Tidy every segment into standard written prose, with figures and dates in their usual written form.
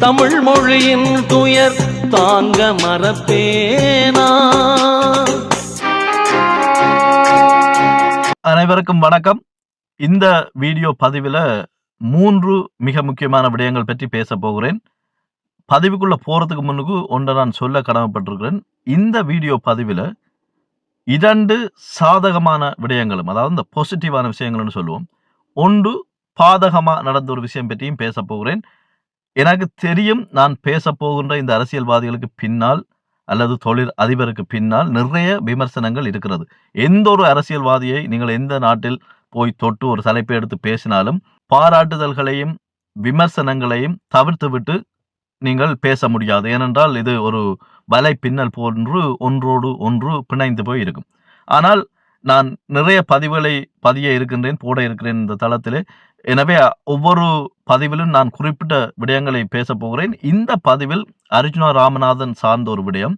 தமிழ் மொழியின் துயர் தாங்க மறப்பேனா. அனைவருக்கும் வணக்கம். இந்த வீடியோ பதிவில் 3 மிக முக்கியமான விடயங்கள் பற்றி பேச போகிறேன். பதிவுக்குள்ள போறதுக்கு முன்னுக்கு ஒன்றை நான் சொல்ல கடமைப்பட்டிருக்கிறேன். இந்த வீடியோ பதிவில் 2 சாதகமான விடயங்களும், அதாவது இந்த பாசிட்டிவான விஷயங்கள்னு சொல்லுவோம், ஒன்று பாதகமாக நடந்த ஒரு விஷயம் பற்றியும் பேச போகிறேன். எனக்கு தெரியும், நான் பேச போகின்ற இந்த அரசியல்வாதிகளுக்கு பின்னால் அல்லது தொழில் அதிபருக்கு பின்னால் நிறைய விமர்சனங்கள் இருக்கிறது. எந்த ஒரு அரசியல்வாதியை நீங்கள் எந்த நாட்டில் போய் தொட்டு ஒரு தலைப்பை எடுத்து பேசினாலும் பாராட்டுதல்களையும் விமர்சனங்களையும் தவிர்த்து விட்டு நீங்கள் பேச முடியாது. ஏனென்றால் இது ஒரு வலை பின்னல் போன்று ஒன்றோடு ஒன்று பிணைந்து போய் இருக்கும். ஆனால் நான் நிறைய பதிவுகளை போட இருக்கிறேன் இந்த தளத்திலே. எனவே ஒவ்வொரு பதிவிலும் நான் குறிப்பிட்ட விடயங்களை பேச போகிறேன். இந்த பதிவில் அர்ஜுனா ராமநாதன் சார்ந்த ஒரு விடயம்,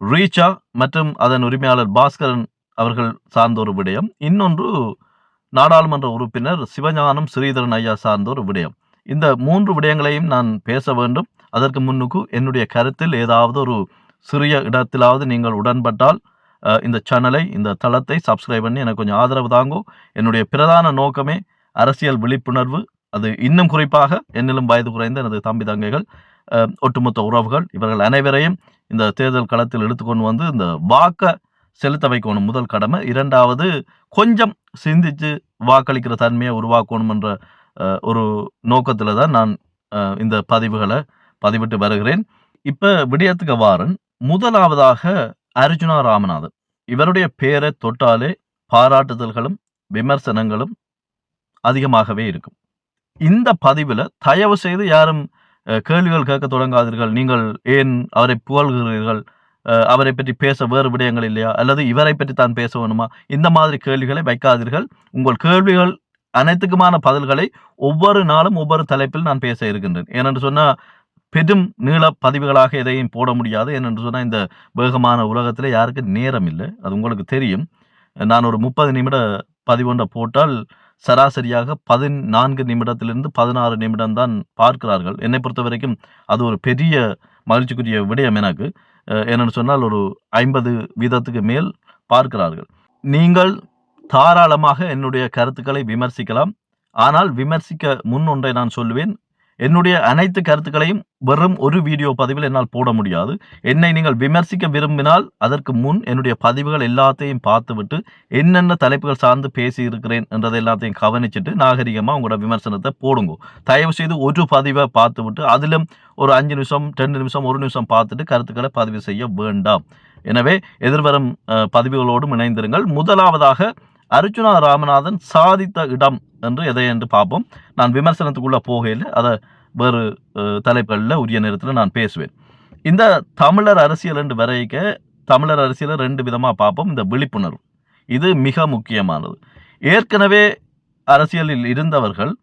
ரீச்சா மற்றும் அதன் உரிமையாளர் பாஸ்கரன் அவர்கள் சார்ந்த ஒரு விடயம், இன்னொன்று நாடாளுமன்ற உறுப்பினர் சிவஞானம் ஸ்ரீதரன் ஐயா சார்ந்த ஒரு விடயம். இந்த 3 விடயங்களையும் நான் பேச வேண்டும். அதற்கு முன்னுக்கு என்னுடைய கருத்தில் ஏதாவது ஒரு சிறிய இடத்திலாவது நீங்கள் உடன்பட்டால் இந்த சேனலை, இந்த தளத்தை சப்ஸ்கிரைப் பண்ணி எனக்கு கொஞ்சம் ஆதரவு தாங்கோ. என்னுடைய பிரதான நோக்கமே அரசியல் விழிப்புணர்வு. அது இன்னும் குறிப்பாக என்னிலும் வயது குறைந்த எனது தம்பி தங்கைகள், ஒட்டுமொத்த உறவுகள், இவர்கள் அனைவரையும் இந்த தேர்தல் களத்தில் எடுத்துக்கொண்டு வந்து இந்த வாக்கை செலுத்த வைக்கணும் முதல் கடமை. 2வது, கொஞ்சம் சிந்தித்து வாக்களிக்கிற தன்மையை உருவாக்கணும் என்ற ஒரு நோக்கத்தில் தான் நான் இந்த பதிவுகளை பதிவிட்டு வருகிறேன். இப்போ விடயத்துக்கு வாரன். முதலாவதாக அர்ஜுனா ராமநாதன். இவருடைய பெயரை தொட்டாலே பாராட்டுதல்களும் விமர்சனங்களும் அதிகமாகவே இருக்கும். இந்த பதிவில் தயவு செய்து யாரும் கேள்விகள் கேட்க தொடங்காதீர்கள். நீங்கள் ஏன் அவரை புகழ்கிறீர்கள், அவரை பற்றி பேச வேறு விடயங்கள் இல்லையா, அல்லது இவரை பற்றி தான் பேச வேணுமா, இந்த மாதிரி கேள்விகளை வைக்காதீர்கள். உங்கள் கேள்விகள் அனைத்துக்குமான பதில்களை ஒவ்வொரு நாளும் ஒவ்வொரு தலைப்பில் நான் பேச இருக்கின்றேன். ஏனென்று சொன்னால் பெரும் நீள பதிவுகளாக எதையும் போட முடியாது. ஏனென்று சொன்னால் இந்த வேகமான உலகத்தில் யாருக்கு நேரம் இல்லை, அது உங்களுக்கு தெரியும். நான் ஒரு 30 நிமிட பதிவொன்றை போட்டால் சராசரியாக 14 நிமிடத்திலிருந்து 16 நிமிடம் தான் பார்க்கிறார்கள். என்னை பொறுத்த வரைக்கும் அது ஒரு பெரிய மகிழ்ச்சிக்குரிய விடயம் எனக்கு. என்னென்னு சொன்னால் ஒரு 50% மேல் பார்க்கிறார்கள். நீங்கள் தாராளமாக என்னுடைய கருத்துக்களை விமர்சிக்கலாம். ஆனால் விமர்சிக்க முன் ஒன்றை நான் சொல்லுவேன். என்னுடைய அனைத்து கருத்துக்களையும் வெறும் ஒரு வீடியோ பதிவில் என்னால் போட முடியாது. என்னை நீங்கள் விமர்சிக்க விரும்பினால் அதற்கு முன் என்னுடைய பதிவுகள் எல்லாத்தையும் பார்த்துவிட்டு என்னென்ன தலைப்புகள் சார்ந்து பேசி இருக்கிறேன் என்றதை எல்லாத்தையும் கவனிச்சுட்டு நாகரிகமாக உங்களோட விமர்சனத்தை போடுங்க. தயவு செய்து ஒரு பதிவை பார்த்துவிட்டு அதிலும் ஒரு 5 நிமிஷம் 2 நிமிஷம் 1 நிமிஷம் பார்த்துட்டு கருத்துக்களை பதிவு செய்ய வேண்டாம். எனவே எதிர்வரும் பதிவுகளோடு இணைந்திருங்கள். முதலாவதாக அர்ஜுனா ராமநாதன் சாதித்த இடம் என்று எதை என்று பார்ப்போம். நான் விமர்சனத்துக்குள்ளே போகையில் அதை வேறு தலைப்புகளில் உரிய நேரத்தில் நான் பேசுவேன். இந்த தமிழர் அரசியல் என்று வரைக்க தமிழர் அரசியலை 2 விதமாக பார்ப்போம். இந்த விழிப்புணர்வு இது மிக முக்கியமானது. ஏற்கனவே அரசியலில் இருந்தவர்கள்,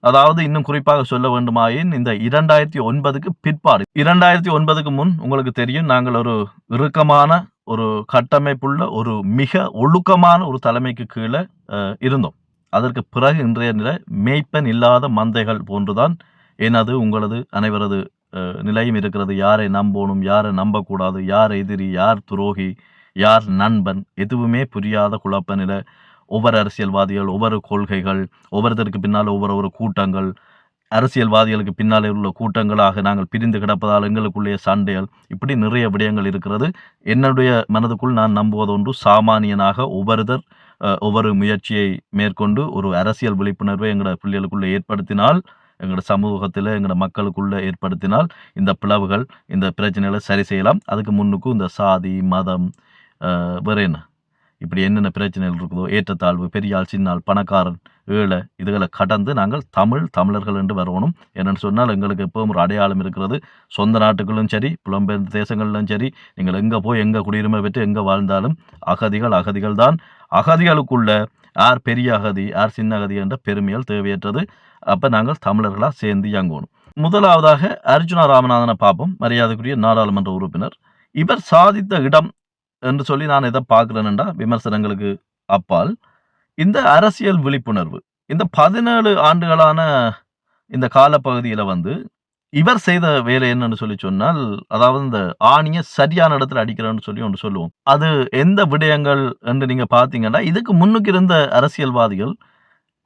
அதாவது இன்னும் குறிப்பாக சொல்ல வேண்டுமாயின் இந்த 2009க்கு பிற்பாடு, 2009க்கு முன் உங்களுக்கு தெரியும், நாங்கள் ஒரு இறுக்கமான ஒரு கட்டமைப்புள்ள ஒரு மிக ஒழுக்கமான ஒரு தலைமைக்கு கீழே இருந்தோம். அதற்கு பிறகு இன்றைய நிலை மேய்ப்பன் இல்லாத மந்தைகள் போன்றுதான் எனது உங்களது அனைவரது நிலையும் இருக்கிறது. யாரை நம்பணும், யாரை நம்பக்கூடாது, யார் எதிரி, யார் துரோகி, யார் நண்பன், எதுவுமே புரியாத குழப்ப நிலை. ஒவ்வொரு அரசியல்வாதிகள், ஒவ்வொரு கொள்கைகள், ஒவ்வொருத்தருக்கு பின்னால் ஒவ்வொரு கூட்டங்கள், அரசியல்வாதிகளுக்கு பின்னாலே உள்ள கூட்டங்களாக நாங்கள் பிரிந்து கிடப்பதால் எங்களுக்குள்ளே சண்டைகள், இப்படி நிறைய விடயங்கள் இருக்கிறது. என்னுடைய மனதுக்குள் நான் நம்புவது ஒன்று, சாமானியனாக ஒவ்வொருத்தர் ஒவ்வொரு முயற்சியை மேற்கொண்டு ஒரு அரசியல் விழிப்புணர்வை எங்களோட பிள்ளைகளுக்குள்ளே ஏற்படுத்தினால், எங்களோட சமூகத்தில் எங்களோட மக்களுக்குள்ளே ஏற்படுத்தினால் இந்த பிளவுகள், இந்த பிரச்சனைகளை சரி செய்யலாம். அதுக்கு முன்னுக்கும் இந்த சாதி, மதம், வேற என்ன, இப்படி என்னென்ன பிரச்சனைகள் இருக்குதோ, ஏற்றத்தாழ்வு, பெரியாள், சின்னாள், பணக்காரன், ஏழை, இதுகளை கடந்து நாங்கள் தமிழர்கள் என்று வரணும். என்னென்னு சொன்னால் எங்களுக்கு எப்பவும் ஒரு அடையாளம் இருக்கிறது. சொந்த நாட்டுகளும் சரி, புலம்பெயர்ந்த தேசங்களிலும் சரி, நீங்கள் எங்கே போய் எங்கே குடியுரிமை பெற்று எங்கே வாழ்ந்தாலும் அகதிகள் தான். அகதிகளுக்குள்ள யார் பெரிய அகதி, யார் சின்ன அகதி என்ற பெருமைகள் தேவையற்றது. அப்போ நாங்கள் தமிழர்களாக சேர்ந்து இயங்கணும். முதலாவதாக அர்ஜுனா ராமநாதனை பார்ப்போம். மரியாதைக்குரிய நாடாளுமன்ற உறுப்பினர். இவர் சாதித்த இடம் என்று சொல்லி நான் எதை பார்க்குறேன்டா, விமர்சனங்களுக்கு அப்பால் இந்த அரசியல் விழிப்புணர்வு. இந்த 17 ஆண்டுகளான இந்த காலப்பகுதியில் இவர் செய்த வேலை என்னன்னு சொல்லி சொன்னால், அதாவது இந்த ஆணிய சரியான இடத்துல அடிக்கிறேன்னு சொல்லி ஒன்று சொல்லுவோம். அது எந்த விடயங்கள் என்று நீங்க பார்த்தீங்கன்னா, இதுக்கு முன்னுக்கு இருந்த அரசியல்வாதிகள்,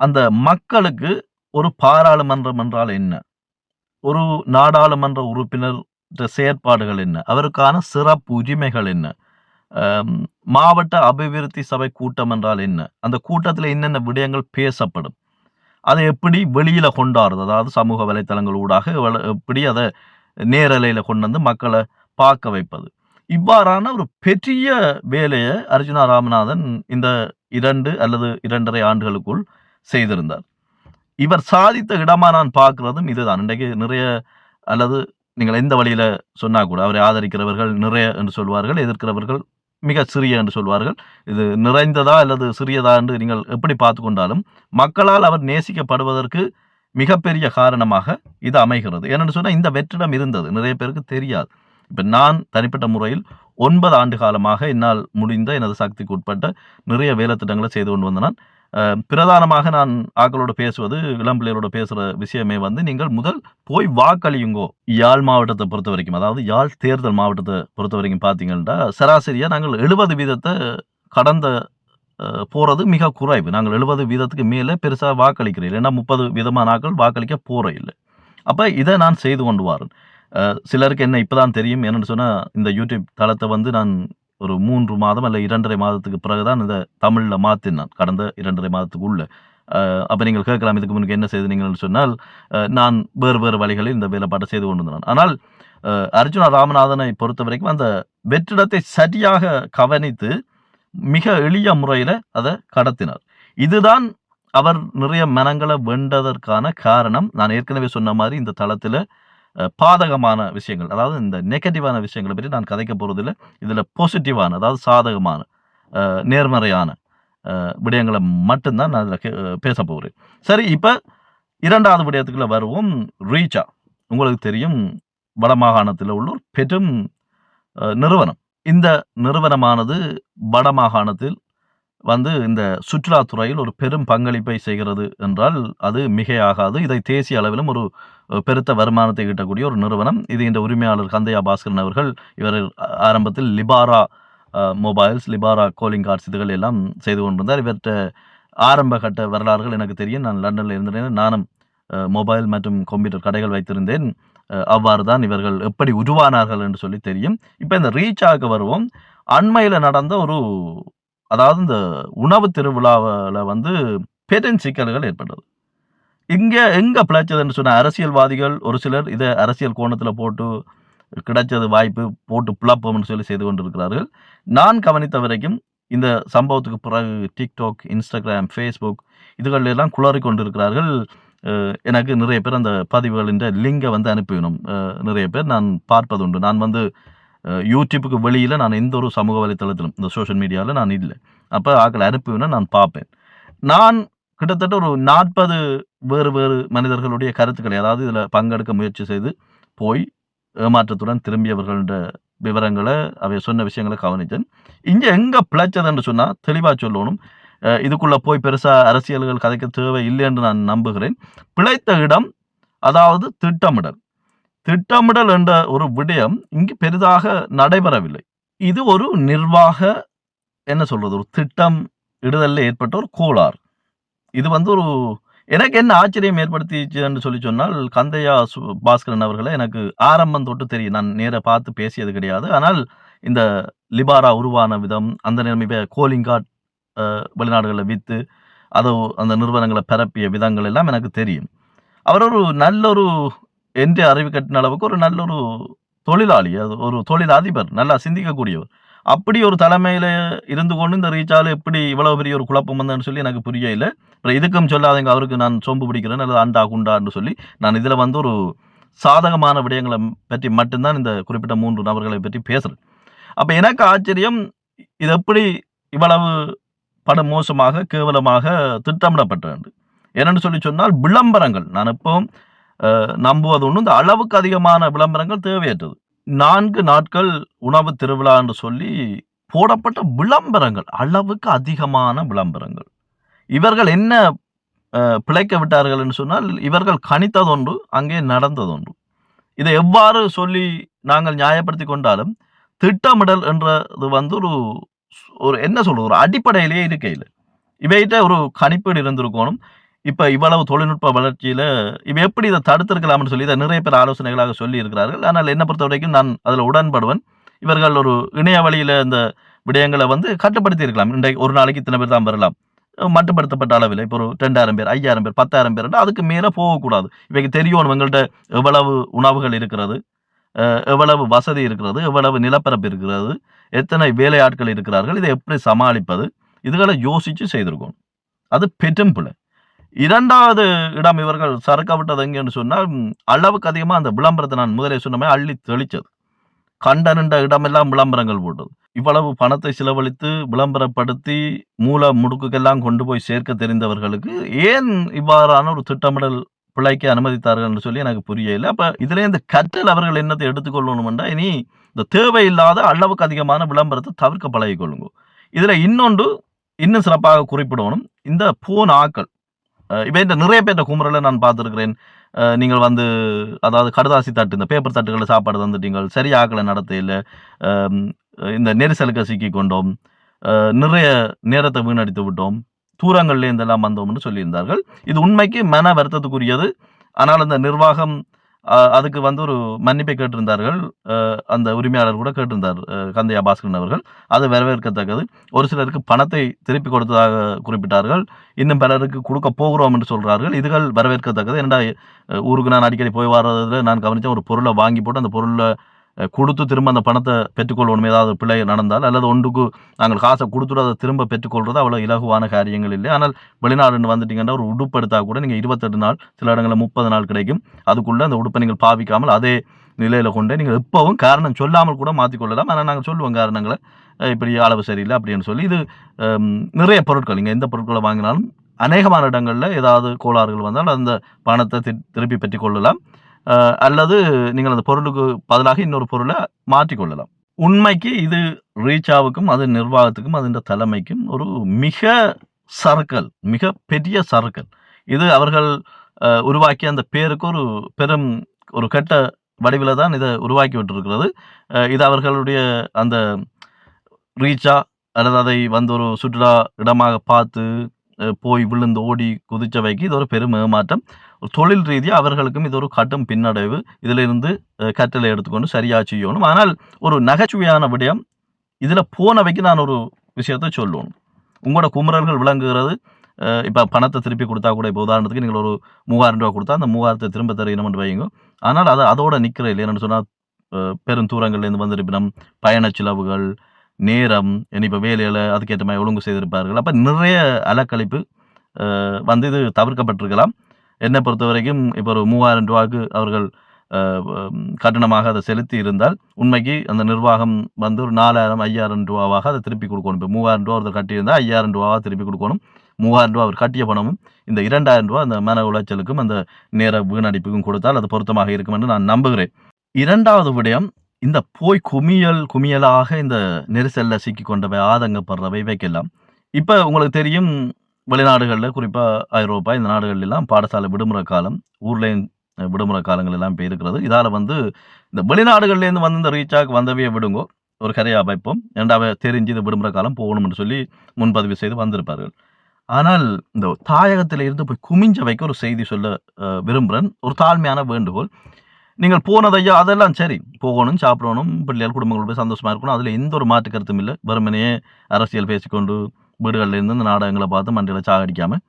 அந்த மக்களுக்கு ஒரு பாராளுமன்றம் என்றால் என்ன? ஒரு நாடாளுமன்ற உறுப்பினர் செயற்பாடுகள் என்ன? அவருக்கான சிறப்பு உரிமைகள் என்ன? அம் மாவட்ட அபிவிருத்தி சபை கூட்டம் என்றால் என்ன? அந்த கூட்டத்தில என்னென்ன விடயங்கள் பேசப்படும்? அதை எப்படி வெளியில கொண்டாடுறது? அதாவது சமூக வலைத்தளங்கள் ஊடாக எப்படி அத நேரலையில கொண்டு வந்து மக்கள பார்க்க வைப்பது. இவ்வாறான ஒரு பெரிய வேலைய அர்ஜுனா ராமநாதன் இந்த 2 அல்லது 2 1/2 ஆண்டுகளுக்குள் செய்திருந்தார். இவர் சாதித்த இடமா நான் பார்க்கிறதும் இதுதான். இன்றைக்கு நிறைய அல்லது நீங்கள் எந்த வழியில சொன்னா கூட, அவரை ஆதரிக்கிறவர்கள் நிறைய என்று சொல்வார்கள். எதிர்க்கிறவர்கள் மிக சிறிய என்று சொல்வார்கள். இது நிறைந்ததா அல்லது சிறியதா என்று நீங்கள் எப்படி பார்த்துக் கொண்டாலும், மக்களால் அவர் நேசிக்கப்படுவதற்கு மிகப்பெரிய காரணமாக இது அமைகிறது. ஏனென்று சொன்னா இந்த வெற்றிடம் இருந்தது. நிறைய பேருக்கு தெரியாது. இப்ப நான் தனிப்பட்ட முறையில் 9 ஆண்டு காலமாக என்னால் முடிந்த எனது சக்திக்கு உட்பட்ட நிறைய வேலைத்திட்டங்களை செய்து கொண்டு வந்த நான், பிரதானமாக நான் ஆக்களோட பேசுவது, இளம் பிள்ளைகளோட பேசுற விஷயமே வந்து, நீங்கள் முதல் போய் வாக்களியுங்கோ. யாழ் மாவட்டத்தை பொறுத்தவரைக்கும், அதாவது யாழ் தேர்தல் மாவட்டத்தை பொறுத்தவரைக்கும் பார்த்தீங்கன்னா, சராசரியா நாங்கள் 70% கடந்த போறது மிக குறைவு. நாங்கள் 70% மேல பெருசா வாக்களிக்கிறோம். ஏன்னா 30% ஆட்கள் வாக்களிக்க போற இல்ல. அப்ப இத நான் செய்து கொண்டு வாரேன். சிலருக்கு என்ன இப்பதான் தெரியும். என்னன்னு சொன்னா, இந்த யூடியூப் தளத்தை வந்து நான் ஒரு 3 மாதம் அல்ல 2 1/2 மாதத்துக்கு பிறகுதான் இத தமிழ்ல மாத்தினான். கடந்த 2 1/2 மாதத்துக்குள்ள. அப்ப நீங்கள் கேட்கலாம், இதுக்கு முன்னுக்கு என்ன செய்தீங்கன்னு சொன்னால், நான் வேறு வழிகளில் இந்த வேலைப்பாட்டை செய்து கொண்டிருந்தேன். ஆனால் அர்ஜுனா ராமநாதனை பொறுத்தவரைக்கும் அந்த வெற்றிடத்தை சரியாக கவனித்து மிக எளிய முறையில அத கடத்தினார். இதுதான் அவர் நிறைய மனங்கள வென்றதற்கான காரணம். நான் ஏற்கனவே சொன்ன மாரி இந்த தளத்தில பாதகமான விஷயங்கள், அதாவது இந்த நெகட்டிவான விஷயங்கள பற்றி நான் கதைக்க போறதில்ல. இதுல பாசிட்டிவான, அதாவது சாதகமான, நேர்மறையான விடயங்கள மட்டும் தான் நான் இதுல பேசப் போகிறேன். சரி, இப்ப 2வது விடயத்துக்குள்ள வருவோம். ரீச்சா உங்களுக்கு தெரியும், வடமாகாணத்தில உள்ள ஒரு பெரும் நிறுவனம். இந்த நிறுவனமானது வடமாகாணத்தில் வந்து இந்த சுற்றுலாத் துறையில் ஒரு பெரும் பங்களிப்பை செய்கிறது என்றால் அது மிகையாகாது. இதை தேசிய அளவிலும் ஒரு பெருத்த வருமானத்தை ஈட்டக்கூடிய ஒரு நிறுவனம். இது இந்த உரிமையாளர் கந்தையா பாஸ்கரன் அவர்கள், இவர் ஆரம்பத்தில் Lebara mobiles, Lebara calling cards இதுகள் எல்லாம் செய்து கொண்டிருந்தார். இவர்ட்ட ஆரம்ப கட்ட வரலாறுகள் எனக்கு தெரியும். நான் லண்டன்ல இருந்தேன். நானும் மொபைல் மற்றும் கம்ப்யூட்டர் கடைகள் வைத்திருந்தேன். அவ்வாறு தான் இவர்கள் எப்படி உருவானார்கள் என்று சொல்லி தெரியும். இப்ப இந்த ரீச்சாக்கு வருவோம். அண்மையில நடந்த ஒரு, அதாவது இந்த உணவு திருவிழாவில வந்து பெரும் சிக்கல்கள் ஏற்பட்டது. இங்க எங்க பிழைச்சதுன்னு சொன்ன, அரசியல்வாதிகள் ஒரு சிலர் இத அரசியல் கோணத்துல போட்டு கிடைச்சது வாய்ப்பு போட்டு பிளப்போம்னு சொல்லி செய்து கொண்டிருக்கிறார்கள். நான் கவனித்த வரைக்கும் இந்த சம்பவத்துக்கு பிறகு TikTok, Instagram, Facebook இதுகள் எல்லாம் குளறிக் கொண்டிருக்கிறார்கள். எனக்கு நிறைய பேர் அந்த பதிவுகளின் லிங்கை வந்து அனுப்பினோம். நிறைய பேர் நான் பார்ப்பதுண்டு. நான் வந்து யூடியூப்புக்கு வெளியில நான் எந்த ஒரு சமூக வலைத்தளத்திலும், இந்த சோஷியல் மீடியாவில் நான் இல்லை. அப்போ ஆக்கள் அனுப்பினா நான் பார்ப்பேன். நான் கிட்டத்தட்ட ஒரு 40 வேறு மனிதர்களுடைய கருத்துக்களை, அதாவது இதில் பங்கெடுக்க முயற்சி செய்து போய் ஏமாற்றத்துடன் திரும்பியவர்கள விவரங்களை, அவை சொன்ன விஷயங்களை கவனித்தேன். இங்கே எங்கே பிழைச்சதுன்னு சொன்னால் தெளிவாக சொல்லணும். இதுக்குள்ளே போய் பெருசாக அரசியல்கள் கதைக்க தேவை இல்லை என்று நான் நம்புகிறேன். பிழைத்த இடம், அதாவது திட்டமிடல். திட்டமிடல் என்ற ஒரு விடயம் இங்கு பெரிதாக நடைபெறவில்லை. இது ஒரு நிர்வாக, என்ன சொல்றது, ஒரு திட்டம் இடுதலில் ஏற்பட்ட ஒரு கோளாறு. இது வந்து ஒரு, எனக்கு என்ன ஆச்சரியம் ஏற்படுத்திச்சுன்னு சொல்லி சொன்னால், கந்தையா பாஸ்கரன் அவர்களை எனக்கு ஆரம்பம் தொட்டு தெரியும். நான் நேர பார்த்து பேசியது கிடையாது. ஆனால் இந்த லிபாரா உருவான விதம், அந்த நேரம் கோலிங் கார்ட் வெளிநாடுகளில் விற்று அதை அந்த நிறுவனங்களை பரப்பிய விதங்கள் எல்லாம் எனக்கு தெரியும். அவர் ஒரு நல்ல ஒரு, என்று அறிவு கட்டின அளவுக்கு ஒரு நல்ல ஒரு தொழிலாளி, அது ஒரு தொழிலதிபர், நல்லா சிந்திக்கக்கூடியவர். அப்படி ஒரு தலைமையில இருந்து கொண்டு இந்த ரீச்சால எப்படி இவ்வளவு பெரிய ஒரு குழப்பம் வந்ததுன்னு சொல்லி எனக்கு புரியல. அப்புறம் இதுக்கும் சொல்லாதீங்க, அவருக்கு நான் சொம்பு பிடிக்கிறேன் அல்லது அண்டா குண்டான்னு சொல்லி நான் இதுல வந்து ஒரு சாதகமான விடயங்களை பற்றி மட்டும்தான் இந்த குறிப்பிட்ட 3 நபர்களை பற்றி பேசுறேன். அப்ப எனக்கு ஆச்சரியம், இது எப்படி இவ்வளவு மோசமாக கேவலமாக திட்டமிடப்பட்டது. என்னன்னு சொல்லி சொன்னால், விளம்பரங்கள், நான் எப்பவும் நம்புவது ஒன்று, இந்த அளவுக்கு அதிகமான விளம்பரங்கள் தேவையற்றது. 4 நாட்கள் உணவு திருவிழா என்று சொல்லி போடப்பட்ட விளம்பரங்கள், அளவுக்கு அதிகமான விளம்பரங்கள். இவர்கள் என்ன பிழைக்க விட்டார்கள் என்று சொன்னால், இவர்கள் கணித்ததொன்று, அங்கே நடந்ததொன்று. இதை எவ்வாறு சொல்லி நாங்கள் நியாயப்படுத்தி கொண்டாலும் திட்டமிடல் என்றது வந்து ஒரு என்ன சொல்றது, ஒரு அடிப்படையிலேயே இருக்கையில் இவைகிட்ட ஒரு கணிப்பீடு இருந்திருக்கணும். இப்ப இவ்வளவு தொழில்நுட்ப வளர்ச்சியில இவ எப்படி இதை தடுத்திருக்கலாம்னு சொல்லி இதை நிறைய பேர் ஆலோசனைகளாக சொல்லி இருக்கிறார்கள். ஆனால் என்னை பொறுத்த வரைக்கும் நான் அதில் உடன்படுவேன். இவர்கள் ஒரு இணைய வழியில இந்த விடயங்களை வந்து கட்டுப்படுத்தி இருக்கலாம். இன்றைக்கு ஒரு நாளைக்கு இத்தனை பேர் தான் வரலாம், மட்டுப்படுத்தப்பட்ட அளவில். இப்போ ஒரு 2000 பேர், 5000 பேர், 10,000 பேர், அதுக்கு மேல போகக்கூடாது. இவைக்கு தெரியணும் எங்கள்கிட்ட எவ்வளவு உணவுகள் இருக்கிறது, எவ்வளவு வசதி இருக்கிறது, எவ்வளவு நிலப்பரப்பு இருக்கிறது, எத்தனை வேலையாட்கள் இருக்கிறார்கள், இதை எப்படி சமாளிப்பது, இதுகளை யோசிச்சு செய்திருக்கணும். அது பெரும் பிழை. 2வது இடம் இவர்கள் சறுக்க விட்டது எங்கன்னு சொன்னால், அளவுக்கு அதிகமா அந்த விளம்பரத்தை நான் முதலே சொன்ன மாதிரி அள்ளி தெளிச்சது. கண்ட நின்ற இடமெல்லாம் விளம்பரங்கள் போட்டது. இவ்வளவு பணத்தை செலவழித்து விளம்பரப்படுத்தி மூல முடுக்குக்கெல்லாம் கொண்டு போய் சேர்க்க தெரிந்தவர்களுக்கு ஏன் இவ்வாறான ஒரு திட்டமிடல் பிழைக்க அனுமதித்தார்கள் என்று சொல்லி எனக்கு புரியல. அப்ப இதுல இந்த கற்றல் அவர்கள் என்னத்தை எடுத்துக்கொள்ளணும்னா, இனி இந்த தேவையில்லாத அளவுக்கு அதிகமான விளம்பரத்தை தவிர்க்க பழகிக்கொள்ளுங்க. இதுல இன்னும் சிறப்பாக குறிப்பிடணும், இந்த போன் ஆக்கள் இவன் நிறைய பேர்ட்ட குமுறலை நான் பார்த்துருக்கிறேன். நீங்கள் வந்து அதாவது கடுதாசி தட்டு, இந்த பேப்பர் தட்டுகளில் சாப்பாடு தந்துட்டீங்கள், சரி ஆக்களை நடத்த இல்லை, இந்த நெரிசலுக்கு சிக்கி கொண்டோம், நிறைய நேரத்தை வீணடித்து விட்டோம், தூரங்கள்ல இருந்தெல்லாம் வந்தோம்னு சொல்லியிருந்தார்கள். இது உண்மைக்கு மன வருத்தத்துக்குரியது. ஆனால் அந்த நிர்வாகம் அதுக்கு வந்து ஒரு மன்னிப்பை கேட்டிருந்தார்கள். அந்த உரிமையாளர் கூட கேட்டிருந்தார், கந்தையா பாஸ்கரன் அவர்கள். அது வரவேற்கத்தக்கது. ஒரு சிலருக்கு பணத்தை திருப்பி கொடுத்ததாக குறிப்பிட்டார்கள், இன்னும் பலருக்கு கொடுக்க போகிறோம் என்று சொல்கிறார்கள். இதுகள் வரவேற்கத்தக்கது. ஏன்னா ஊருக்கு நான் அடிக்கடி போய் வர்றதுல நான் கவனித்தேன், ஒரு பொருளை வாங்கி போட்டு அந்த பொருளை கொடுத்து திரும்ப அந்த பணத்தை பெற்றுக்கொள்ளணும். ஏதாவது பிள்ளை நடந்தால் அல்லது ஒன்றுக்கு நாங்கள் காசை கொடுத்துட்டு அதை திரும்ப பெற்றுக்கொள்வது அவ்வளோ இலகுவான காரியங்கள் இல்லை. ஆனால் வெளிநாடுன்னு வந்துட்டீங்கன்னா ஒரு உடுப்பு எடுத்தால் கூட நீங்கள் 28 நாள், சில இடங்களில் 30 நாள் கிடைக்கும். அதுக்குள்ளே அந்த உடுப்பை நீங்கள் பாவிக்காமல் அதே நிலையில் கொண்டு நீங்கள் எப்பவும் காரணம் சொல்லாமல் கூட மாற்றிக்கொள்ளலாம். ஆனால் நாங்கள் சொல்லுவோம் காரணங்களை, இப்படி அளவு சரியில்லை அப்படின்னு சொல்லி. இது நிறைய பொருட்கள் நீங்கள் எந்த பொருட்களை வாங்கினாலும் அநேகமான இடங்களில் ஏதாவது கோளாறுகள் வந்தால் அந்த பணத்தை திருப்பி பெற்றுக்கொள்ளலாம். அல்லது நீங்கள் அந்த பொருளுக்கு பதிலாக இன்னொரு பொருளை மாற்றிக்கொள்ளலாம். உண்மைக்கு இது ரீச்சாவுக்கும் அது நிர்வாகத்துக்கும் அதன் தலைமைக்கும் ஒரு மிக பெரிய சறுக்கல். இது அவர்கள் உருவாக்கிய அந்த பேருக்கு ஒரு பெரும் ஒரு கெட்ட வடிவில் தான் இதை உருவாக்கி விட்டுருக்கிறது. இது அவர்களுடைய அந்த ரீச்சா அல்லது அதை வந்து ஒரு சுற்றுலா இடமாக பார்த்து போய் விழுந்து ஓடி குதிச்சவைக்கு இது ஒரு பெரும் ஏமாற்றம். ஒரு தொழில் ரீதியாக அவர்களுக்கும் இது ஒரு கட்டும் பின்னடைவு. இதிலிருந்து கற்றலை எடுத்துக்கொண்டு சரியாக செய்யணும். ஆனால் ஒரு நகைச்சுவையான விடயம், இதில் போனவைக்கு நான் ஒரு விஷயத்தை சொல்லணும். உங்களோட குமுறல்கள் விளங்குகிறது. இப்போ பணத்தை திருப்பி கொடுத்தா கூட, இப்போ உதாரணத்துக்கு நீங்கள் ஒரு 3000 ரூபா கொடுத்தா அந்த 3000 திரும்ப தரணும்னு வைங்க. ஆனால் அதோட நிற்கிற இல்லை. என்னென்னு சொன்னால் பெருந்தூரங்கள்லேருந்து வந்திருப்பினம், பயண செலவுகள், நேரம், இப்போ வேலையில் அதுக்கேற்ற மாதிரி ஒழுங்கு செய்திருப்பார்கள். அப்போ நிறைய அலக்கழிப்பு வந்து இது தவிர்க்கப்பட்டிருக்கலாம். என்னை பொறுத்த வரைக்கும் இப்போ ஒரு 3000 ரூபாய்க்கு அவர்கள் கட்டணமாக அதை செலுத்தி இருந்தால் உண்மைக்கு அந்த நிர்வாகம் வந்து ஒரு 4000 5000 ரூபாவாக அதை திருப்பி கொடுக்கணும். இப்போ 3000 ரூபா ஒருத்தர் கட்டியிருந்தால் 5000 ரூபாவாக திருப்பி கொடுக்கணும். 3000 ரூபா அவர் கட்டிய பணமும் இந்த 2000 ரூபா அந்த மன உளைச்சலுக்கும் அந்த நேர வீணடிப்புக்கும் கொடுத்தால் அது பொருத்தமாக இருக்கும் என்று நான் நம்புகிறேன். 2வது விடயம், இந்த போய் குமியலாக இந்த நெரிசலில் சிக்கி கொண்டவை, ஆதங்கப்படுறவை, வைக்கலாம். இப்போ உங்களுக்கு தெரியும், வெளிநாடுகளில் குறிப்பாக ஐரோப்பா இந்த நாடுகள்லாம் பாடசாலை விடுமுறை காலம், ஊர்லேயும் விடுமுறை காலங்கள் எல்லாம் இப்போ இருக்கிறது. இதால் வந்து இந்த வெளிநாடுகள்லேருந்து வந்து இந்த ரீச்சாக வந்தவையை விடுங்கோ, ஒரு கரையாக வைப்போம், ரெண்டாவை தெரிஞ்சு இந்த விடுமுறை காலம் போகணும்னு சொல்லி முன்பதிவு செய்து வந்திருப்பார்கள். ஆனால் இந்த தாயகத்தில் இருந்து போய் குமிஞ்ச வைக்க ஒரு செய்தி சொல்ல விரும்புகிறேன். ஒரு தாழ்மையான வேண்டுகோள். நீங்கள் போனதையா அதெல்லாம் சரி, போகணும், சாப்பிடணும், பிள்ளைகள் குடும்பங்கள் போய் சந்தோஷமாக இருக்கணும், அதில் எந்த ஒரு மாற்று கருத்தும் இல்லை. வெறுமனையே அரசியல் பேசிக்கொண்டு வீடுகளில் இருந்து இந்த நாடகங்களை பார்த்து மண்டியில் சாகடிக்காமல்.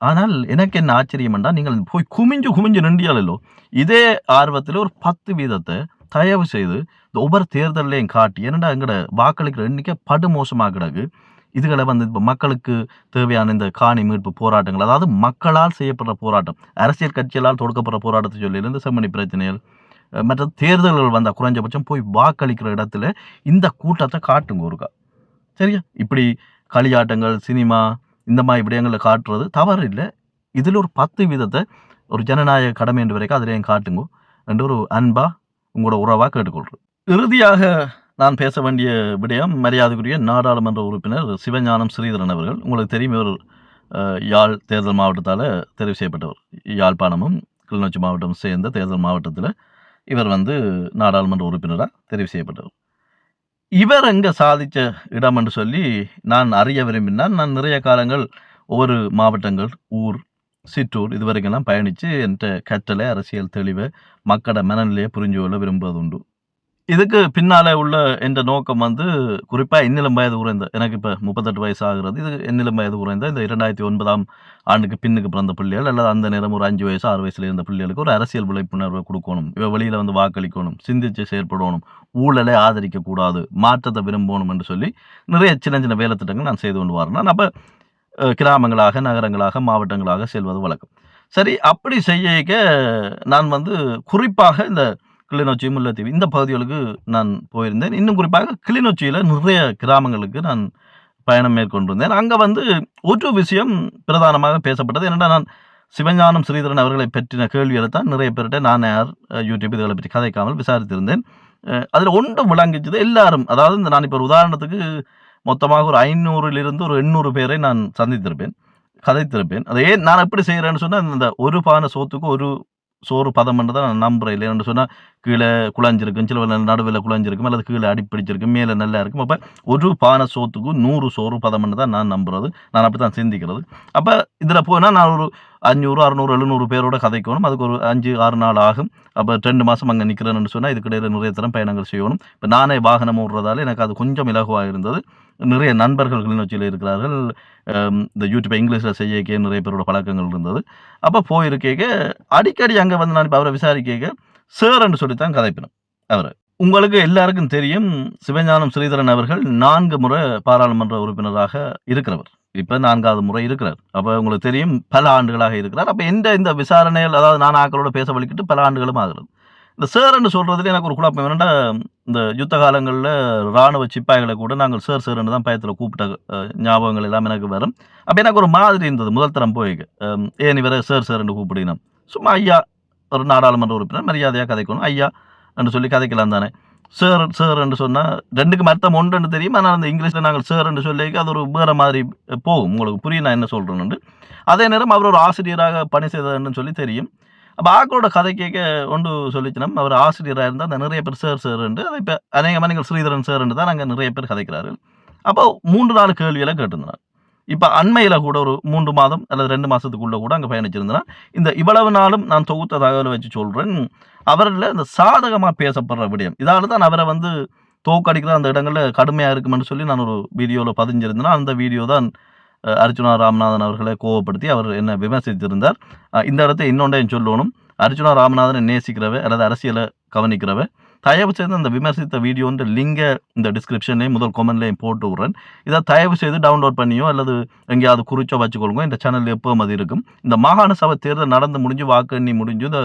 ஆனால் எனக்கு என்ன ஆச்சரியம் என்றால், நீங்கள் போய் குமிஞ்சு நின்றியாலோ, இதே ஆர்வத்தில் ஒரு 10% தயவு செய்து இந்த ஒவ்வொரு தேர்தலையும் காட்டி, ஏன்னா எங்களோட வாக்களிக்கிற எண்ணிக்கை படுமோசமாக கிடக்கு. இதுகளை வந்து இப்போ மக்களுக்கு தேவையான இந்த காணி மீட்பு போராட்டங்கள், அதாவது மக்களால் செய்யப்படுற போராட்டம், அரசியல் கட்சிகளால் தொடுக்கப்படுற போராட்டத்தை சொல்லி இந்த செம்மணி பிரச்சனைகள், மற்ற தேர்தல்கள் வந்தால் குறைஞ்சபட்சம் போய் வாக்களிக்கிற இடத்துல இந்த கூட்டத்தை காட்டுங்க ஒருக்கா. சரியா? இப்படி களியாட்டங்கள், சினிமா, இந்த மாதிரி விடயங்களை காட்டுறது தவறு இல்லை. இதில் ஒரு 10% ஒரு ஜனநாயக கடமை என்று வரைக்கும் அதிலையும் காட்டுங்க என்று ஒரு அன்பா உங்களோட உறவாக கேட்டுக்கொள்கிறேன். இறுதியாக நான் பேச வேண்டிய விடயம், மரியாதைக்குரிய நாடாளுமன்ற உறுப்பினர் சிவஞானம் ஸ்ரீதரன் அவர்கள். உங்களுக்கு தெரியும், இவர் யாழ் தேர்தல் மாவட்டத்தால் தெரிவு செய்யப்பட்டவர். யாழ்ப்பாணமும் கிளிநொச்சி மாவட்டமும் சேர்ந்த தேர்தல் மாவட்டத்தில் இவர் வந்து நாடாளுமன்ற உறுப்பினராக தெரிவு செய்யப்பட்டவர். இவர் எங்கே சாதித்த இடம் என்று சொல்லி நான் அறிய விரும்பினால், நான் நிறைய காலங்கள் ஒவ்வொரு மாவட்டங்கள், ஊர், சிற்றூர் இதுவரைக்கெல்லாம் பயணித்து என்கிட்ட கற்றலை, அரசியல் தெளிவை, மக்களோட மனநிலையை புரிஞ்சு கொள்ள விரும்புவதுண்டு. இதுக்கு பின்னால் உள்ள என்ற நோக்கம் வந்து குறிப்பாக இன்னிலம் வயது குறைந்த, எனக்கு இப்போ 38 வயசு ஆகிறது. இது இன்னிலம் வயது குறைந்த இந்த 2009ஆம் ஆண்டுக்கு பின்னுக்கு பிறந்த பிள்ளைகள் அல்லது அந்த நேரம் ஒரு 5 வயசு 6 வயசுல இருந்த பிள்ளைகளுக்கு ஒரு அரசியல் விழிப்புணர்வை கொடுக்கணும். இவ வெளியில் வந்து வாக்களிக்கணும், சிந்திச்சு செயற்படணும், ஊழலை ஆதரிக்கக்கூடாது, மாற்றத்தை விரும்பணும் என்று சொல்லி நிறைய சின்ன சின்ன வேலை திட்டங்கள் நான் செய்து கொண்டு வரேன். நான் அப்போ கிராமங்களாக, நகரங்களாக, மாவட்டங்களாக செல்வது வழக்கம். சரி, அப்படி செய்ய நான் வந்து குறிப்பாக இந்த கிளிநொச்சி, முல்லைத்தீவு இந்த பகுதிகளுக்கு நான் போயிருந்தேன். இன்னும் குறிப்பாக கிளிநொச்சியில் நிறைய கிராமங்களுக்கு நான் பயணம் மேற்கொண்டிருந்தேன். அங்கே வந்து ஒரு விஷயம் பிரதானமாக பேசப்பட்டது. என்னென்னா, நான் சிவஞானம் ஸ்ரீதரன் அவர்களை பற்றின கேள்விகளை தான் நிறைய பேர்கிட்ட நான் யூடியூப் இதுகளை பற்றி கதைக்காமல் விசாரித்திருந்தேன். அதில் ஒன்று விளங்கிச்சது. எல்லாரும், அதாவது நான் இப்போ ஒரு உதாரணத்துக்கு மொத்தமாக ஒரு 500லிருந்து ஒரு 800 பேரை நான் சந்தித்திருப்பேன், கதைத்திருப்பேன். அதை ஏன் நான் எப்படி செய்கிறேன்னு சொன்னால், இந்த ஒரு பானை சோத்துக்கு ஒரு சோறு பதம் தான் நான் நம்புகிறேன். இல்லைன்னு சொன்னால் கீழே குழஞ்சிருக்கும், சில நடுவில் குழஞ்சிருக்கும், அல்லது கீழே அடிப்பிடிச்சிருக்கும், மேலே நல்லா இருக்கும். அப்போ ஒரு பானை சோத்துக்கு 100 சோறு பதம் தான் நான் நம்புறது. நான் அப்படி தான் சிந்திக்கிறது. அப்போ இதில் போனால் நான் ஒரு 500, 600, 700 பேரோட கதைக்கணும். அதுக்கு ஒரு 5-6 நாள் ஆகும். அப்போ 2 மாதம் அங்கே நிற்கிறேன்னு சொன்னால் இதுக்கிடையில் நிறைய தரம் பயணங்கள் செய்யணும். இப்போ நானே வாகனம் ஓடுறதால எனக்கு அது கொஞ்சம் இலகுவாக இருந்தது. நிறைய நண்பர்கள் கிளிநொச்சியில் இருக்கிறார்கள். இந்த யூடியூப்பை இங்கிலீஷில் செய்ய நிறைய பேரோட பழக்கங்கள் இருந்தது. அப்போ போயிருக்க அடிக்கடி அங்கே வந்து நான் இப்போ அவரை விசாரிக்க சேரன்னு சொல்லித்தான் கதைப்பினோம். அவர் உங்களுக்கு எல்லாருக்கும் தெரியும், சிவஞானம் ஸ்ரீதரன் அவர்கள் 4 முறை பாராளுமன்ற உறுப்பினராக இருக்கிறவர். இப்போ 4வது முறை இருக்கிறார். அப்போ உங்களுக்கு தெரியும், பல ஆண்டுகளாக இருக்கிறார். அப்போ இந்த விசாரணைகள், அதாவது நான் ஆக்களோட பேச வலிக்கிட்டு பல ஆண்டுகளும் ஆகிறது. இந்த சேரன்னு சொல்கிறதுல எனக்கு ஒரு குழப்பம் என்னென்னா, இந்த யுத்த காலங்களில் இராணுவ சிப்பாய்களை கூட நாங்கள் சேரன்னு தான் பயத்தில் கூப்பிட்ட ஞாபகங்கள் எல்லாம் எனக்கு வரும். அப்போ எனக்கு ஒரு மாதிரி இருந்தது முதல் தரம் போய்க்கு. ஏன் இவரை சேரன்னு கூப்பிடுங்க, சும்மா ஐயா, ஒரு நாடாளுமன்ற உறுப்பினர் மரியாதையாக கதைக்கணும், ஐயா என்று சொல்லி கதைக்கலாம் தானே. சேர் என்று சொன்னால் 2க்கும் அர்த்தம் ஒன்றுன்னு தெரியும். ஆனால் அந்த இங்கிலீஷில் நாங்கள் சேர் என்று சொல்லி அது ஒரு வேறு மாதிரி போகும். உங்களுக்கு புரியும் நான் என்ன சொல்கிறேன்னு. அதே நேரம் அவர் ஒரு ஆசிரியராக பணி செய்ததுன்னு சொல்லி தெரியும். அப்போ ஆக்களோட கதை கேட்க ஒன்று சொல்லிச்சுனா, அவர் ஆசிரியராக இருந்தால் அந்த நிறைய பேர் சேருண்டு, அதை இப்போ அநேகமாக நீங்கள் ஸ்ரீதரன் சேருன்னு தான் நாங்கள் நிறைய பேர் கதைக்கிறார்கள். அப்போ 3-4 கேள்விகளை கேட்டிருந்தார். இப்போ அண்மையில் கூட ஒரு 3 மாதம் அல்லது 2 மாதத்துக்குள்ளே கூட அங்கே பயணிச்சிருந்தேன். இந்த இவ்வளவு நாளும் நான் தொகுத்த தகவலை வச்சு சொல்கிறேன். அவரில் இந்த சாதகமாக பேசப்படுற விடயம், இதால் தான் அவரை வந்து தோக்கடிக்கிற அந்த இடங்களில் கடுமையாக இருக்குமென்னு சொல்லி நான் ஒரு வீடியோவில் பதிஞ்சிருந்தேன்னா, அந்த வீடியோ தான் அர்ச்சுனா ராமநாதன் அவர்களை கோவப்படுத்தி அவர் என்ன விமர்சித்திருந்தார். இந்த இடத்தை இன்னொன்றையும் சொல்லணும், அர்ச்சுனா ராமநாதனை நேசிக்கிறவ அல்லது அரசியலை கவனிக்கிறவ தயவு செய்து அந்த விமர்சித்த வீடியோன்ற லிங்கை இந்த டிஸ்கிரிப்ஷன்லேயும் முதல் கமெண்ட்லேயும் போட்டு விட்றேன். இதை தயவு செய்து டவுன்லோட் பண்ணியோ அல்லது எங்கேயாவது குறிச்சோ வச்சுக்கொள்ளுங்க. இந்த சேனல் எப்போவும் அது இருக்கும். இந்த மாகாண சபை தேர்தல் நடந்து முடிஞ்சு, வாக்கு எண்ணி முடிஞ்சு, இந்த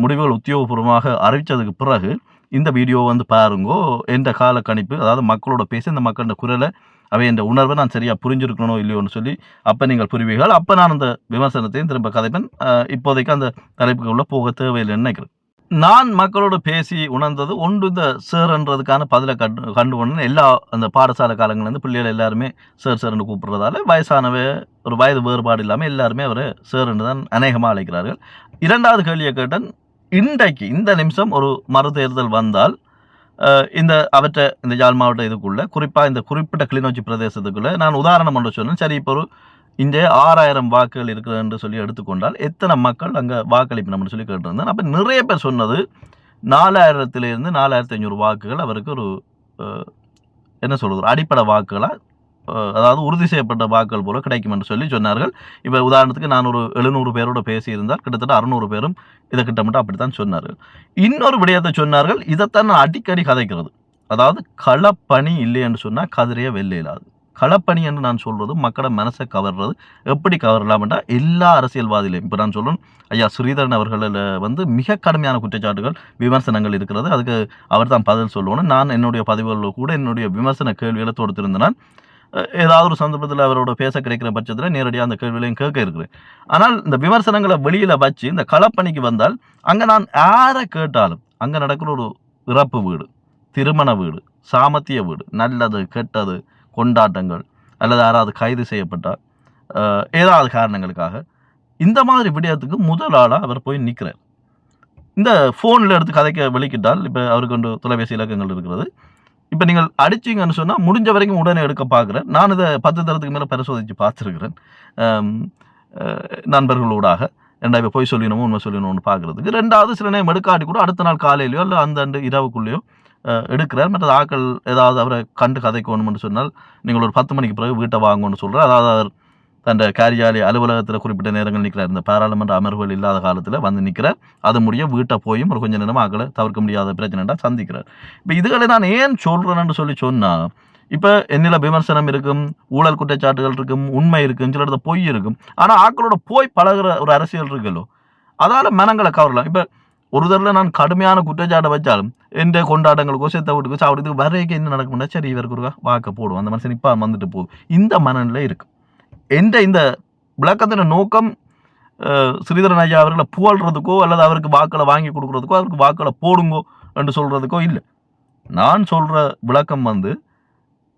முடிவுகள் உத்தியோகபூர்வமாக அறிவித்ததுக்கு பிறகு இந்த வீடியோ வந்து பாருங்கோ. என்ற கால கணிப்பு, அதாவது மக்களோட பேசி இந்த மக்களோட குரலை, அவை என்ற உணர்வை நான் சரியாக புரிஞ்சிருக்கணும் இல்லையோன்னு சொல்லி அப்போ நீங்கள் புரிவீர்கள். அப்போ நான் அந்த விமர்சனத்தையும் திரும்ப கதைப்பேன். இப்போதைக்கு அந்த தலைப்புக்குள்ளே போக தேவையில்லைன்னு நினைக்கிறேன். நான் மக்களோட பேசி உணர்ந்தது ஒன்று, இந்த சேர்ன்றதுக்கான பதிலை கண்டுகொண்டு எல்லா அந்த பாடசாலை காலங்கள்லேருந்து பிள்ளைகள் எல்லாருமே சேர்ன்னு கூப்பிட்றதால வயசானவ ஒரு வயது வேறுபாடு இல்லாமல் எல்லாருமே அவரை சேர்ன்னு தான் அநேகமாக அழைக்கிறார்கள். 2வது கேள்வியை கேட்டேன், இன்றைக்கு இந்த நிமிஷம் ஒரு மறு தேர்தல் வந்தால் அவற்றை இந்த யாழ் மாவட்ட இதுக்குள்ளே, குறிப்பாக இந்த குறிப்பிட்ட கிளிநொச்சி பிரதேசத்துக்குள்ளே நான் உதாரணம் ஒன்று சொன்னேன். சரி, இப்போ ஒரு இந்த 6000 வாக்குகள் இருக்குது என்று சொல்லி எடுத்துக்கொண்டால் எத்தனை மக்கள் அங்கே வாக்களிப்பினம்னு சொல்லி கேட்டிருந்தேன். அப்போ நிறைய பேர் சொன்னது 4000லேருந்து 4500 வாக்குகள் அவருக்கு ஒரு என்ன சொல்கிறது, அடிப்படை வாக்குகளாக, அதாவது உறுதி செய்யப்பட்ட வாக்குகள் போல கிடைக்கும் என்று சொல்லி சொன்னார்கள். இப்போ உதாரணத்துக்கு நான் ஒரு 700 பேரோட பேசியிருந்தால் கிட்டத்தட்ட 600 பேரும் இதை கிட்டமிட்டு அப்படித்தான் சொன்னார்கள். இன்னொரு விடயத்தை சொன்னார்கள், இதைத்தான் நான் அடிக்கடி கதைக்கிறது, அதாவது களப்பணி இல்லை என்று சொன்னால் கதிரையே வெல்ல இல்லாது. களப்பணி என்று நான் சொல்கிறது மக்களோட மனசை கவர்றது. எப்படி கவரலாம்ன்றா, எல்லா அரசியல்வாதிலையும் இப்போ நான் சொல்கிறேன், ஐயா ஸ்ரீதரன் அவர்களில் வந்து மிக கடுமையான குற்றச்சாட்டுகள், விமர்சனங்கள் இருக்கிறது. அதுக்கு அவர் தான் பதில் சொல்லணும். நான் என்னுடைய பதிவுகளில் கூட என்னுடைய விமர்சன கேள்விகளை தொடுத்திருந்தேன். ஏதாவது ஒரு சந்தர்ப்பத்தில் அவரோட பேச கிடைக்கிற பட்சத்தில் நேரடியாக அந்த கேள்விகளையும் கேட்க இருக்கிறேன். ஆனால் இந்த விமர்சனங்களை வெளியில் வச்சு இந்த களப்பணிக்கு வந்தால் அங்கே நான் யாரை கேட்டாலும் அங்கே நடக்கிற ஒரு இறப்பு வீடு, திருமண வீடு, சாமத்திய வீடு, நல்லது கெட்டது, கொண்டாட்டங்கள், அல்லது யாராவது கைது செய்யப்பட்டால் ஏதாவது காரணங்களுக்காக இந்த மாதிரி விடயத்துக்கு முதல் ஆளாக அவர் போய் நிற்கிறார். இந்த ஃபோனில் எடுத்து கதைக்க வெளிக்கிட்டால் இப்போ அவருக்கு ஒன்று தொலைபேசி இலக்கங்கள் இருக்கிறது. இப்போ நீங்கள் அடிச்சிங்கன்னு சொன்னால் முடிஞ்ச வரைக்கும் உடனே எடுக்க பார்க்குறேன். நான் இதை 10 தரத்துக்கு மேலே பரிசோதித்து பார்த்துருக்கிறேன் நண்பர்களோடாக. ஏன்னா இப்போ போய் சொல்லணுமோ உண்மை சொல்லணும்னு பார்க்குறதுக்கு. 2வது சில நேரம் எடுக்காட்டி கூட அடுத்த நாள் காலையிலையோ இல்லை அந்த இரவுக்குள்ளேயோ எடுக்கிறார். மற்றது ஆக்கள் ஏதாவது அவரை கண்டு கதைக்கணும்னு சொன்னால் நீங்கள் ஒரு 10 மணிக்கு பிறகு வீட்டை வாங்கணும்னு சொல்கிறார். அதாவது அவர் தன் காரியாலய அலுவலகத்தில் குறிப்பிட்ட நேரங்கள் நிற்கிறார். இந்த பாராளுமன்ற அமர்வுகள் இல்லாத காலத்தில் வந்து நிற்கிறார். அது முடிய வீட்டை போயும் ஒரு கொஞ்சம் நேரம் ஆக்களை தவிர்க்க முடியாத பிரச்சனைடா சந்திக்கிறார். இப்போ இதுகளை நான் ஏன் சொல்கிறேன்னு சொன்னால் இப்போ என்னில விமர்சனம் இருக்கும், ஊழல் குற்றச்சாட்டுகள் இருக்கும், உண்மை இருக்கும், சில இடத்துல பொய் இருக்கும். ஆனால் ஆக்களோட போய் பழகிற ஒரு அரசியல் இருக்குல்லோ, அதால் மனங்களை கவரலாம். இப்போ ஒரு தடவை நான் கடுமையான குற்றச்சாட்டை வச்சாலும் எந்த கொண்டாட்டங்களுக்கோ செத்த வீட்டுக்கோ சாப்பிடுறதுக்கு வரைக்கும் என்ன நடக்கும்னா சரி இவருக்கு ஒரு வாக்க போடுவோம், அந்த மனுஷன் இப்போ வந்துட்டு போகுது, இந்த மனநிலை இருக்கும். இந்த விளக்கத்தின் நோக்கம் ஸ்ரீதரன் ஐயா அவர்களை புகழ்றதுக்கோ அல்லது அவருக்கு வாக்களை வாங்கி கொடுக்குறதுக்கோ அவருக்கு வாக்களை போடுங்கோ என்று சொல்கிறதுக்கோ இல்லை. நான் சொல்கிற விளக்கம்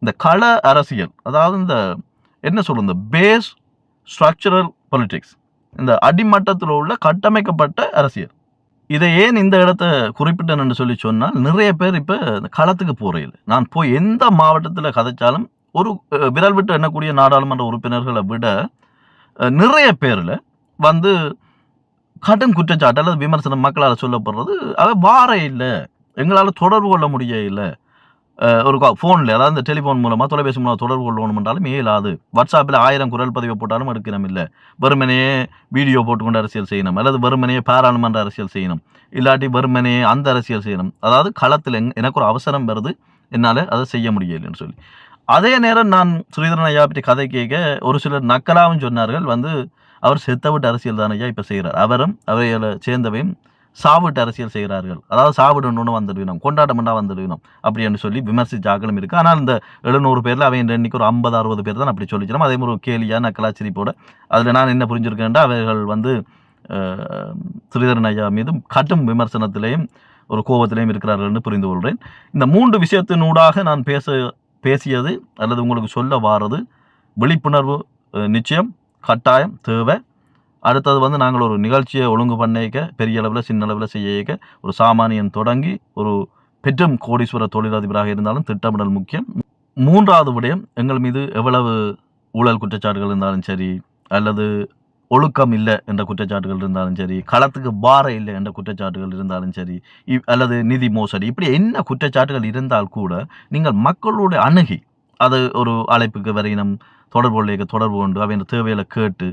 இந்த கள அரசியல், அதாவது இந்த என்ன சொல்கிறது, இந்த பேஸ் ஸ்ட்ரக்சரல் பொலிட்டிக்ஸ், இந்த அடிமட்டத்தில் உள்ள கட்டமைக்கப்பட்ட அரசியல். இதை ஏன் இந்த இடத்த குறிப்பிட்டேன்னு சொன்னால் நிறைய பேர் இப்போ இந்த களத்துக்கு போகிறதில்லை. நான் போய் எந்த மாவட்டத்தில் கதைச்சாலும் ஒரு விரல் விட்டு எண்ணக்கூடிய நாடாளுமன்ற உறுப்பினர்களை விட நிறைய பேரில் கடும் குற்றச்சாட்டு அல்லது விமர்சனம் மக்களால் சொல்லப்படுறது அதை வார இல்லை, எங்களால் தொடர்பு கொள்ள முடிய இல்லை. ஒரு ஃபோனில், அதாவது இந்த டெலிஃபோன் மூலமாக தொலைபேசி மூலமாக தொடர்பு கொள்ளணும்ன்றாலும் இயலாது. வாட்ஸ்அப்பில் 1000 குரல் பதிவை போட்டாலும் எடுக்கணும் இல்லை. வெறுமனையே வீடியோ போட்டுக்கொண்டு அரசியல் செய்யணும், அல்லது வெறுமனையே பாராளுமன்ற அரசியல் செய்யணும், இல்லாட்டி வெறுமனையே அந்த அரசியல் செய்யணும். அதாவது களத்தில் எனக்கு ஒரு அவசரம் வருது, என்னால் அதை செய்ய முடியலைன்னு சொல்லி. அதே நேரம் நான் ஸ்ரீதரன் ஐயா பற்றி கதை கேட்க ஒரு சிலர் நக்கலாவும் சொன்னார்கள், அவர் செத்த விட்டு அரசியல் தான் ஐயா இப்போ செய்கிறார், அவரும் அவைகளை சேர்ந்தவையும் சாவிட்டு அரசியல் செய்கிறார்கள், அதாவது சாவிடணுன்னு வந்துடுவினோம், கொண்டாட்டமெண்டா வந்துடுவினோம் அப்படின்னு சொல்லி விமர்சிச்சாக்களும் இருக்குது. ஆனால் இந்த 700 பேரில் அவன் இன்னைக்கு ஒரு 50-60 பேர் தான் அப்படி சொல்லிச்சிடும். அதே மாதிரி ஒரு கேலியா நக்கலாச்சிரிப்போட. அதில் நான் என்ன புரிஞ்சுருக்கேன்டா, அவர்கள் ஸ்ரீதரன் ஐயா மீது கட்டும் விமர்சனத்திலேயும் ஒரு கோபத்திலையும் இருக்கிறார்கள்னு புரிந்து கொள்கிறேன். இந்த 3 விஷயத்தினூடாக நான் பேசியது அல்லது உங்களுக்கு சொல்ல வாரது, விழிப்புணர்வு நிச்சயம் கட்டாயம் தேவை. அடுத்தது நாங்கள் ஒரு நிகழ்ச்சியை ஒழுங்கு பண்ணிக்க பெரிய அளவில் சின்ன அளவில் செய்ய ஒரு சாமானியன் தொடங்கி ஒரு பெற்றும் கோடீஸ்வர தொழிலதிபராக இருந்தாலும் திட்டமிடல் முக்கியம். 3வது விடயம், எங்கள் மீது எவ்வளவு ஊழல் குற்றச்சாட்டுகள் இருந்தாலும் சரி, அல்லது ஒழுக்கம் இல்லை என்ற குற்றச்சாட்டுகள் இருந்தாலும் சரி, களத்துக்கு பார இல்லை என்ற குற்றச்சாட்டுகள் இருந்தாலும் சரி, அல்லது நிதி மோசடி, இப்படி என்ன குற்றச்சாட்டுகள் இருந்தால் கூட நீங்கள் மக்களோட அணுகி அது ஒரு அழைப்புக்கு வரையினம் தொடர்பு கொண்டு அவையின் தேவைகளை கேட்டு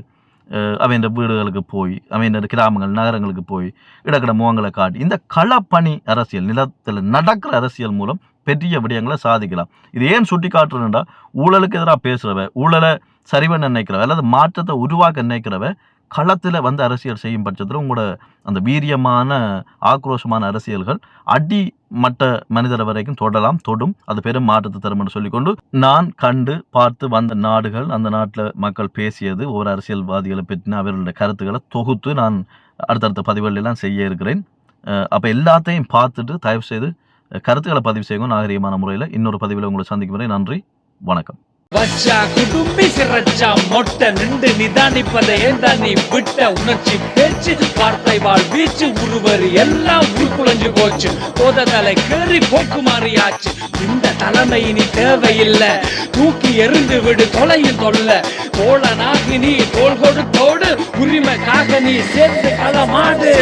அவையின் வீடுகளுக்கு போய் அவையின் கிராமங்கள் நகரங்களுக்கு போய் இடக்கிட முகங்களை காட்டி இந்த களப்பணி அரசியல், நிலத்தில் நடக்கிற அரசியல் மூலம் பெரிய விடயங்களை சாதிக்கலாம். இது ஏன் சுட்டி காட்டுறேன்டா, ஊழலுக்கு எதிராக பேசுகிறவ, ஊழலை சரிவன் நினைக்கிறவ அல்லது மாற்றத்தை உருவாக்க நினைக்கிறவ களத்தில் அரசியல் செய்யும் பட்சத்தில் உங்களோட அந்த வீரியமான ஆக்ரோஷமான அரசியல்கள் அடிமட்ட மனிதரை வரைக்கும் தொடும். அது பெரும் மாற்றத்தை தரும் என்று சொல்லிக்கொண்டு, நான் கண்டு பார்த்து வந்த நாடுகள், அந்த நாட்டில் மக்கள் பேசியது, ஒவ்வொரு அரசியல்வாதிகளை பற்றின அவர்களுடைய கருத்துக்களை தொகுத்து நான் அடுத்தடுத்த பதிவுகளெல்லாம் செய்ய இருக்கிறேன். அப்போ எல்லாத்தையும் பார்த்துட்டு தயவு செய்து கருத்துக்களை பதிவு செய்யணும் நாகரிகமான முறையில். இன்னொரு பதிவில் உங்களை சந்திக்கும் வரை நன்றி, வணக்கம். வச்சா குடும்பி சிறச்சா மொட்டை நின்று நிதானிப்பதை ஏண்டா நீ விட்ட உணர்ச்சி பேச்சு வார்த்தை வாழ் வீச்சு உருவரு எல்லாம் உருக்குலைஞ்சு போச்சு. போத தலை கேறி போக்கு மாறியாச்சு. இந்த தலைமை இனி தேவையில்லை, தூக்கி எறிந்து விடு தொலையும் தொல்ல. தோழனாகி நீ தோள் கொடுத்தோடு, உரிமைக்காக நீ சேர்ந்து களமாடு.